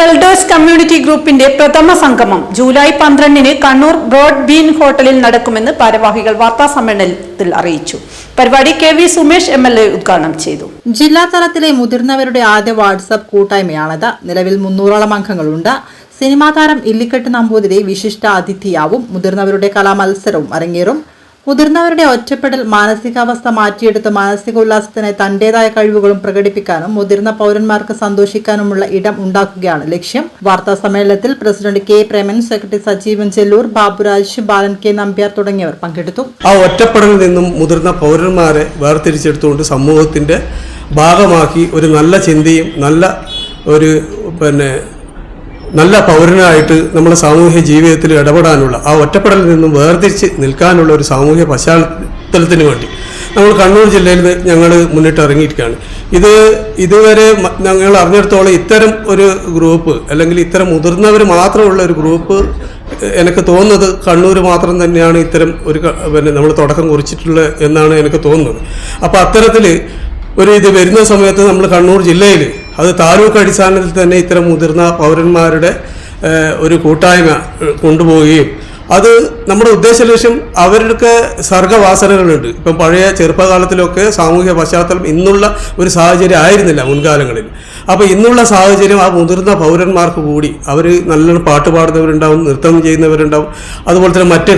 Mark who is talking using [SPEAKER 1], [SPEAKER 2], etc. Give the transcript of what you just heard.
[SPEAKER 1] Elders community ഗ്രൂപ്പിന്റെ പ്രഥമ സംഗമം ജൂലൈ 12-ന് കണ്ണൂർ ബ്രോഡ് ബീൻ ഹോട്ടലിൽ നടക്കുമെന്ന് ഭാരവാഹികൾ വാർത്താസമ്മേളനത്തിൽ അറിയിച്ചു. പരിപാടി KV സുമേഷ് MLA ഉദ്ഘാടനം ചെയ്തു.
[SPEAKER 2] ജില്ലാതലത്തിലെ മുതിർന്നവരുടെ ആദ്യ വാട്സ്ആപ്പ് കൂട്ടായ്മയാണിത്. നിലവിൽ 300ഓളം അംഗങ്ങളുണ്ട്. സിനിമാ താരം ഇല്ലിക്കെട്ട് നമ്പൂതിരി വിശിഷ്ട അതിഥിയാവും. മുതിർന്നവരുടെ കലാമത്സരവും അരങ്ങേറും. മുതിർന്നവരുടെ ഒറ്റപ്പെടൽ മാനസികാവസ്ഥ മാറ്റിയെടുത്ത് മാനസിക ഉല്ലാസത്തിന് തന്റേതായ കഴിവുകളും പ്രകടിപ്പിക്കാനും മുതിർന്ന പൗരന്മാർക്ക് സന്തോഷിക്കാനുമുള്ള ഇടം ഉണ്ടാക്കുകയാണ് ലക്ഷ്യം. വാർത്താ സമ്മേളനത്തിൽ president K Preman, secretary Sajeevan Chelloor, Baburaj, Balan K Nambiar തുടങ്ങിയവർ പങ്കെടുത്തു.
[SPEAKER 3] ആ ഒറ്റപ്പെടലിൽ നിന്നും മുതിർന്ന പൗരന്മാരെ വേർതിരിച്ചെടുത്തുകൊണ്ട് സമൂഹത്തിന്റെ ഭാഗമാക്കി ഒരു നല്ല ചിന്തയും നല്ല പൗരനായിട്ട് നമ്മുടെ സാമൂഹ്യ ജീവിതത്തിൽ ഇടപെടാനുള്ള ആ ഒറ്റപ്പെടലിൽ നിന്നും വേർതിരിച്ച് നിൽക്കാനുള്ള ഒരു സാമൂഹ്യ പശ്ചാത്തലത്തിന് വേണ്ടി നമ്മൾ കണ്ണൂർ ജില്ലയിൽ ഞങ്ങൾ മുന്നിട്ട് ഇറങ്ങിയിരിക്കുകയാണ്. ഇതുവരെ ഞങ്ങൾ അറിഞ്ഞിടത്തോളം ഇത്തരം ഒരു ഗ്രൂപ്പ് അല്ലെങ്കിൽ ഇത്തരം മുതിർന്നവർ മാത്രമുള്ള ഒരു ഗ്രൂപ്പ് എനിക്ക് തോന്നുന്നത് കണ്ണൂർ മാത്രം തന്നെയാണ് ഇത്തരം ഒരു നമ്മൾ തുടക്കം കുറിച്ചിട്ടുള്ളത് എന്നാണ് എനിക്ക് തോന്നുന്നത്. അപ്പോൾ അത്തരത്തിൽ ഇത് വരുന്ന സമയത്ത് നമ്മൾ കണ്ണൂർ ജില്ലയിൽ അത് താലൂക്ക് അടിസ്ഥാനത്തിൽ തന്നെ ഇത്തരം മുതിർന്ന പൗരന്മാരുടെ ഒരു കൂട്ടായ്മ കൊണ്ടുപോവുകയും അത് നമ്മുടെ ഉദ്ദേശ ലക്ഷ്യം അവർക്ക് സർഗവാസനകളുണ്ട്. ഇപ്പം പഴയ ചെറുപ്പകാലത്തിലൊക്കെ സാമൂഹിക പശ്ചാത്തലം ഇന്നുള്ള ഒരു സാഹചര്യം ആയിരുന്നില്ല മുൻകാലങ്ങളിൽ. അപ്പോൾ ഇന്നുള്ള സാഹചര്യം ആ മുതിർന്ന പൗരന്മാർക്ക് കൂടി അവർ നല്ലോണം പാട്ട് പാടുന്നവരുണ്ടാവും, നൃത്തം ചെയ്യുന്നവരുണ്ടാവും, അതുപോലെ തന്നെ മറ്റ്